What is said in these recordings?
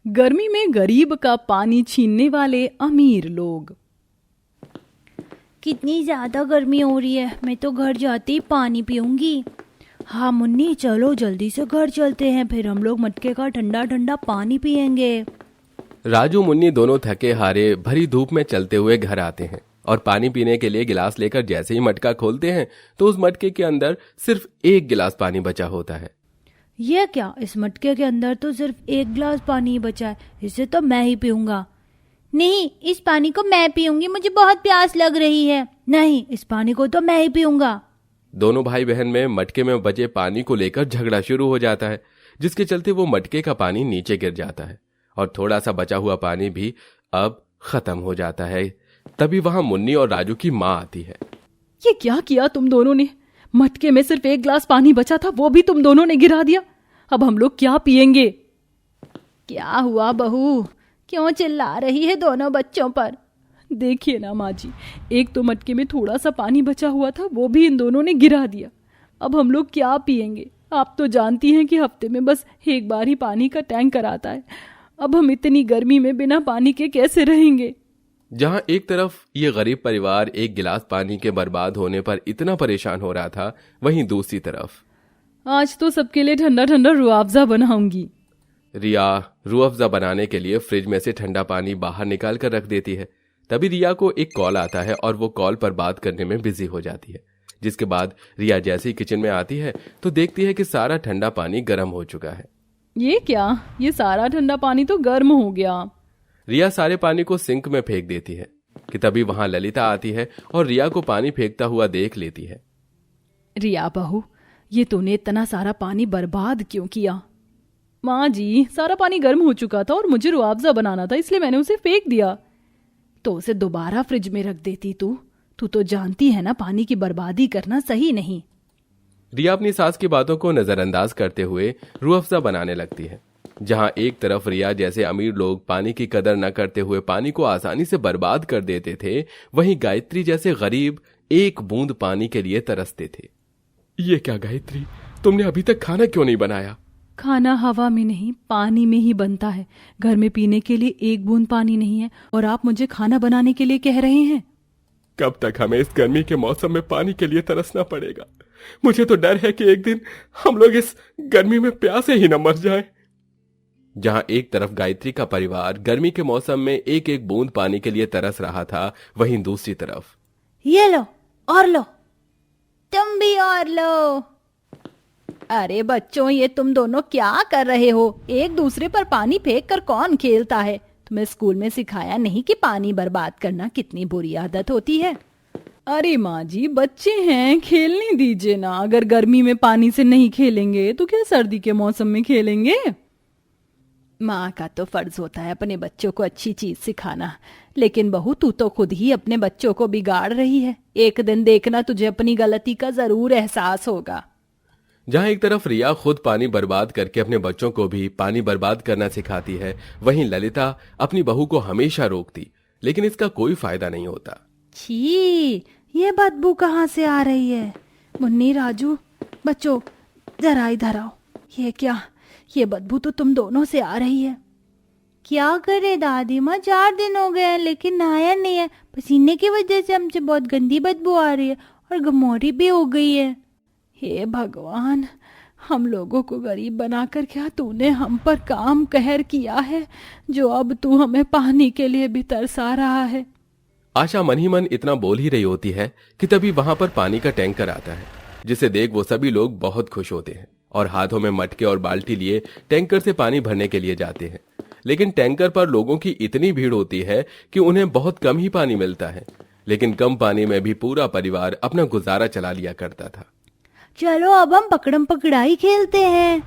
गर्मी में गरीब का पानी छीनने वाले अमीर लोग। कितनी ज़्यादा गर्मी हो रही है, मैं तो घर जाते ही पानी पीऊंगी। हाँ मुन्नी, चलो जल्दी से घर चलते हैं, फिर हम लोग मटके का ठंडा ठंडा पानी पियेंगे। राजू मुन्नी दोनों थके हारे भरी धूप में चलते हुए घर आते हैं और पानी पीने के लिए गिलास लेकर जैसे ही मटका खोलते हैं तो उस मटके के अंदर सिर्फ एक गिलास पानी बचा होता है। ये क्या, इस मटके के अंदर तो सिर्फ एक गिलास पानी ही बचा है, इसे तो मैं ही पीऊंगा। नहीं, इस पानी को मैं पीऊंगी, मुझे बहुत प्यास लग रही है। नहीं, इस पानी को तो मैं ही पीऊंगा। दोनों भाई बहन में मटके में बचे पानी को लेकर झगड़ा शुरू हो जाता है, जिसके चलते वो मटके का पानी नीचे गिर जाता है और थोड़ा सा बचा हुआ पानी भी अब खत्म हो जाता है। तभी वहां मुन्नी और राजू की माँ आती है। ये क्या किया तुम दोनों ने? मटके में सिर्फ एक गिलास पानी बचा था, वो भी तुम दोनों ने गिरा दिया। अब हम लोग क्या पिएंगे? क्या हुआ बहू, क्यों चिल्ला रही है दोनों बच्चों पर? देखिए ना माँ जी, एक तो मटके में थोड़ा सा पानी बचा हुआ था, वो भी इन दोनों ने गिरा दिया। अब हम लोग क्या पिएंगे? आप तो जानती हैं कि हफ्ते में बस एक बार ही पानी का टैंकर आता है। अब हम इतनी गर्मी में बिना पानी के कैसे रहेंगे? जहां एक तरफ ये गरीब परिवार एक गिलास पानी के बर्बाद होने पर इतना परेशान हो रहा था, वहीं दूसरी तरफ आज तो सबके लिए ठंडा ठंडा रूह-अफ़ज़ा बनाऊंगी। रिया रूह अफ़ज़ा बनाने के लिए फ्रिज में से ठंडा पानी बाहर निकाल कर रख देती है। तभी रिया को एक कॉल आता है और वो कॉल पर बात करने में बिजी हो जाती है। जिसके बाद रिया जैसे ही किचन में आती है तो देखती है कि सारा ठंडा पानी गर्म हो चुका है। ये क्या, ये सारा ठंडा पानी तो गर्म हो गया। रिया सारे पानी को सिंक में फेंक देती है कि तभी वहां ललिता आती है और रिया को पानी फेंकता हुआ देख लेती है। रिया बहू, ये तूने इतना सारा पानी बर्बाद क्यों किया? माँ जी, सारा पानी गर्म हो चुका था और मुझे रूह-अफ़ज़ा बनाना था, इसलिए मैंने उसे फेंक दिया। तो उसे दोबारा फ्रिज में रख देती। तू तो जानती है ना, पानी की बर्बादी करना सही नहीं। रिया अपनी सास की बातों को नजरअंदाज करते हुए रूह अफ़ज़ा बनाने लगती है। जहां एक तरफ रिया जैसे अमीर लोग पानी की कदर न करते हुए पानी को आसानी से बर्बाद कर देते थे, वहीं गायत्री जैसे गरीब एक बूंद पानी के लिए तरसते थे। ये क्या गायत्री, तुमने अभी तक खाना क्यों नहीं बनाया? खाना हवा में नहीं, पानी में ही बनता है। घर में पीने के लिए एक बूंद पानी नहीं है और आप मुझे खाना बनाने के लिए कह रहे हैं? कब तक हमें इस गर्मी के मौसम में पानी के लिए तरसना पड़ेगा? मुझे तो डर है कि एक दिन हम लोग इस गर्मी में प्यासे ही न मर जाएं। जहां एक तरफ गायत्री का परिवार गर्मी के मौसम में एक एक बूंद पानी के लिए तरस रहा था, वहीं दूसरी तरफ ये लो और लो, तुम भी और लो। अरे बच्चों, ये तुम दोनों क्या कर रहे हो? एक दूसरे पर पानी फेंक कर कौन खेलता है? तुम्हें स्कूल में सिखाया नहीं कि पानी बर्बाद करना कितनी बुरी आदत होती है? अरे माँ जी, बच्चे हैं, खेलने दीजिए ना। अगर गर्मी में पानी से नहीं खेलेंगे तो क्या सर्दी के मौसम में खेलेंगे? माँ का तो फर्ज होता है अपने बच्चों को अच्छी चीज सिखाना, लेकिन बहू तू तो खुद ही अपने बच्चों को बिगाड़ रही है। एक दिन देखना, तुझे अपनी गलती का जरूर एहसास होगा। जहां एक तरफ रिया खुद पानी बर्बाद करके अपने बच्चों को भी पानी बर्बाद करना सिखाती है, वहीं ललिता अपनी बहू को हमेशा रोकती, लेकिन इसका कोई फायदा नहीं होता। छी, ये बदबू कहाँ से आ रही है? मुन्नी, राजू, बच्चों जरा इधर आओ। ये क्या, ये बदबू तो तुम दोनों से आ रही है। क्या करे दादी माँ, 4 दिन हो गए हैं लेकिन नहाया नहीं है। पसीने की वजह से हमसे बहुत गंदी बदबू आ रही है और गमोरी भी हो गई है। हे भगवान, हम लोगों को गरीब बनाकर क्या तूने हम पर काम कहर किया है, जो अब तू हमें पानी के लिए भी तरसा रहा है। आशा मन ही मन इतना बोल ही रही होती है कि तभी वहां पर पानी का टैंकर आता है, जिसे देख वो सभी लोग बहुत खुश होते हैं और हाथों में मटके और बाल्टी लिए टैंकर से पानी भरने के लिए जाते हैं। लेकिन टैंकर पर लोगों की इतनी भीड़ होती है कि उन्हें बहुत कम ही पानी मिलता है, लेकिन कम पानी में भी पूरा परिवार अपना गुजारा चला लिया करता था। चलो अब हम पकड़म पकड़ाई खेलते हैं।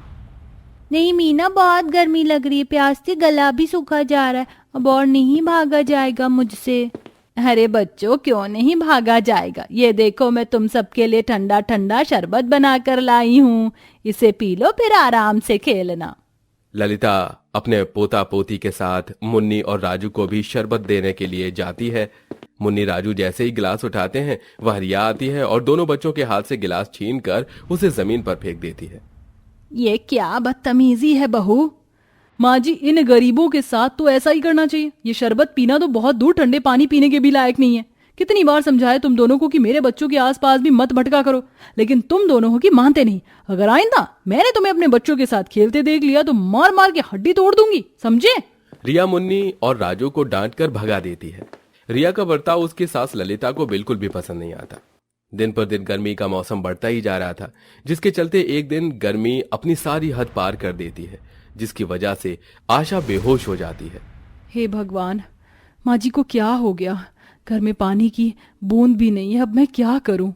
नहीं मीना, बहुत गर्मी लग रही है, प्यास से गला भी सूखा जा रहा है, अब और नहीं भागा जाएगा मुझसे। अरे बच्चों, क्यों नहीं भागा जाएगा? ये देखो, मैं तुम सबके लिए ठंडा ठंडा शरबत बनाकर लाई हूँ, इसे पी लो, फिर आराम से खेलना। ललिता अपने पोता पोती के साथ मुन्नी और राजू को भी शरबत देने के लिए जाती है। मुन्नी राजू जैसे ही गिलास उठाते हैं, वह रिया आती है और दोनों बच्चों के हाथ से गिलास छीनकर उसे जमीन पर फेंक देती है। ये क्या बदतमीजी है बहू? माँ जी, इन गरीबों के साथ तो ऐसा ही करना चाहिए। ये शरबत पीना तो बहुत दूर ठंडे पानी पीने के भी लायक नहीं है। कितनी बार समझाया तुम दोनों को कि मेरे बच्चों के आसपास भी मत भटका करो, लेकिन तुम दोनों हो कि मानते नहीं। अगर आइंदा मैंने तुम्हें अपने बच्चों के साथ खेलते देख लिया तो मार मार के हड्डी तोड़ दूंगी, समझे? रिया मुन्नी और राजू को डांट कर भगा देती है। रिया का बर्ताव उसकी सास ललिता को बिल्कुल भी पसंद नहीं आता। दिन पर दिन गर्मी का मौसम बढ़ता ही जा रहा था, जिसके चलते एक दिन गर्मी अपनी सारी हद पार कर देती है, जिसकी वजह से आशा बेहोश हो जाती है। हे भगवान, माँ जी को क्या हो गया? घर में पानी की बूंद भी नहीं है, अब मैं क्या करूं?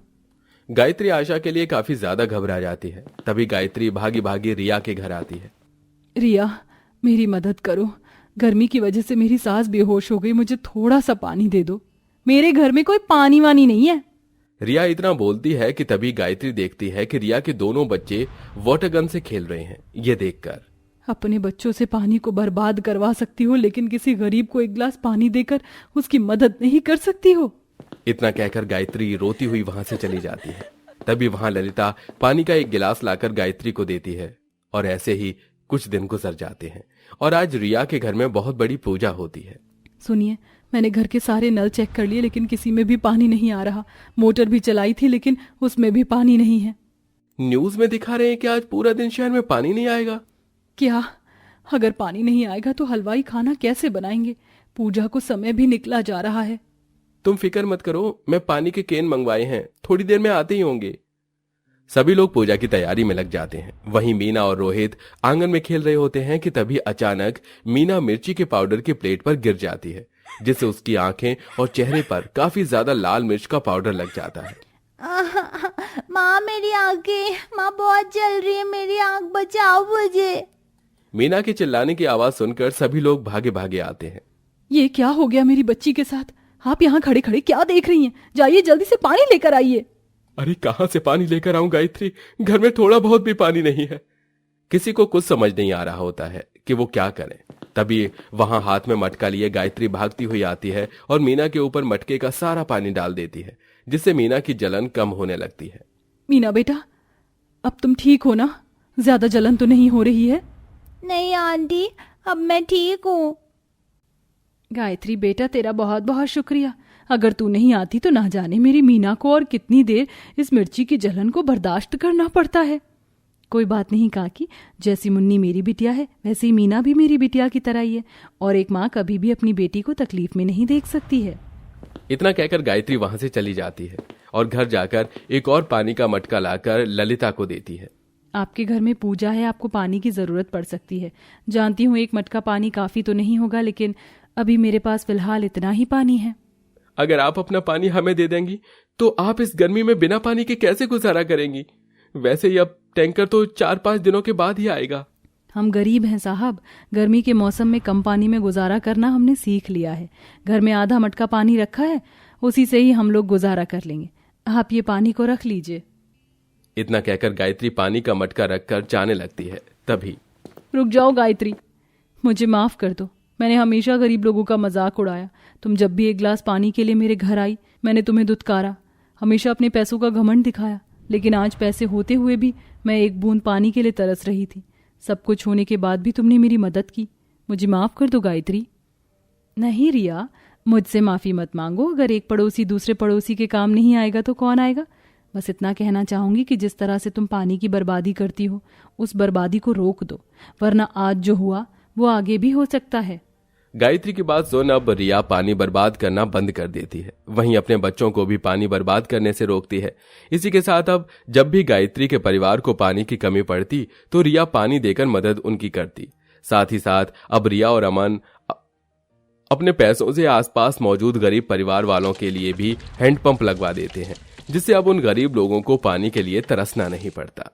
गायत्री आशा के लिए काफी ज्यादा घबरा जाती है। तभी गायत्री भागी भागी रिया के घर आती है। रिया, मेरी मदद करो। गर्मी की वजह से मेरी सास बेहोश हो गई, मुझे थोड़ा सा पानी दे दो। मेरे घर में कोई पानी वानी नहीं है। रिया इतना बोलती है कि तभी गायत्री देखती है कि रिया के दोनों बच्चे वाटर गन से खेल रहे हैं। ये देखकर अपने बच्चों से पानी को बर्बाद करवा सकती हो, लेकिन किसी गरीब को एक गिलास पानी देकर उसकी मदद नहीं कर सकती हो। इतना कहकर गायत्री रोती हुई वहां से चली जाती है। तभी वहां ललिता पानी का एक गिलास लाकर गायत्री को देती है और ऐसे ही कुछ दिन गुजर जाते हैं और आज रिया के घर में बहुत बड़ी पूजा होती है। सुनिए, मैंने घर के सारे नल चेक कर लिए, लेकिन किसी में भी पानी नहीं आ रहा। मोटर भी चलाई थी, लेकिन उसमें भी पानी नहीं है। न्यूज में दिखा रहे हैं कि आज पूरा दिन शहर में पानी नहीं आएगा। क्या? अगर पानी नहीं आएगा तो हलवाई खाना कैसे बनाएंगे? पूजा को समय भी निकला जा रहा है। तुम फिक्र मत करो, मैं पानी के केन मंगवाए हैं, थोड़ी देर में आते ही होंगे। सभी लोग पूजा की तैयारी में लग जाते हैं। वहीं मीना और रोहित आंगन में खेल रहे होते हैं कि तभी अचानक मीना मिर्ची के पाउडर की प्लेट पर गिर जाती है, जिससे उसकी आंखें और चेहरे पर काफी ज्यादा लाल मिर्च का पाउडर लग जाता है। माँ, मेरी आंखें, माँ बहुत जल रही है, मेरी आंख बचाओ मुझे। मीना के चिल्लाने की आवाज सुनकर सभी लोग भागे भागे आते हैं। ये क्या हो गया मेरी बच्ची के साथ? आप यहाँ खड़े खड़े क्या देख रही हैं? जाइए जल्दी से पानी लेकर आइए। अरे कहां से पानी लेकर आऊं गायत्री, घर में थोड़ा बहुत भी पानी नहीं है। किसी को कुछ समझ नहीं आ रहा होता है कि वो क्या करें। तभी वहां हाथ में मटका लिए गायत्री भागती हुई आती है और मीना के ऊपर मटके का सारा पानी डाल देती है, जिससे मीना की जलन कम होने लगती है। मीना बेटा, अब तुम ठीक हो ना? ज्यादा जलन तो नहीं हो रही है? नहीं आंटी, अब मैं ठीक हूँ। गायत्री बेटा, तेरा बहुत बहुत शुक्रिया। अगर तू नहीं आती तो ना जाने मेरी मीना को और कितनी देर इस मिर्ची की जलन को बर्दाश्त करना पड़ता है। कोई बात नहीं काकी, जैसी मुन्नी मेरी बिटिया है वैसे ही मीना भी मेरी बिटिया की तरह ही है, और एक माँ कभी भी अपनी बेटी को तकलीफ में नहीं देख सकती है। इतना कहकर गायत्री वहां से चली जाती है और घर जाकर एक और पानी का मटका लाकर ललिता को देती है। आपके घर में पूजा है, आपको पानी की जरूरत पड़ सकती है। जानती हूँ एक मटका पानी काफी तो नहीं होगा, लेकिन अभी मेरे पास फिलहाल इतना ही पानी है। अगर आप अपना पानी हमें दे देंगी तो आप इस गर्मी में बिना पानी के कैसे गुजारा करेंगी? वैसे ही अब टैंकर तो 4-5 दिनों के बाद ही आएगा। हम गरीब हैं साहब, गर्मी के मौसम में कम पानी में गुजारा करना हमने सीख लिया है। घर में आधा मटका पानी रखा है, उसी से ही हम लोग गुजारा कर लेंगे। आप ये पानी को रख लीजिए। इतना कहकर गायत्री पानी का मटका रखकर जाने लगती है। तभी रुक जाओ गायत्री, मुझे माफ कर दो। मैंने हमेशा गरीब लोगों का मजाक उड़ाया। तुम जब भी एक गिलास पानी के लिए मेरे घर आई, मैंने तुम्हें दुत्कारा, हमेशा अपने पैसों का घमंड दिखाया। लेकिन आज पैसे होते हुए भी मैं एक बूंद पानी के लिए तरस रही थी। सब कुछ होने के बाद भी तुमने मेरी मदद की। मुझे माफ कर दो गायत्री। नहीं रिया, मुझसे माफी मत मांगो। अगर एक पड़ोसी दूसरे पड़ोसी के काम नहीं आएगा तो कौन आएगा? बस इतना कहना चाहूंगी कि जिस तरह से तुम पानी की बर्बादी करती हो, उस बर्बादी को रोक दो, वरना आज जो हुआ वो आगे भी हो सकता है। गायत्री की बात सुन अब रिया पानी बर्बाद करना बंद कर देती है। वहीं अपने बच्चों को भी पानी बर्बाद करने से रोकती है। इसी के साथ अब जब भी गायत्री के परिवार को पानी की कमी पड़ती तो रिया पानी देकर मदद उनकी करती। साथ ही साथ अब रिया और अमन अपने पैसों से आसपास मौजूद गरीब परिवार वालों के लिए भी हैंडपंप लगवा देते हैं, जिससे अब उन गरीब लोगों को पानी के लिए तरसना नहीं पड़ता।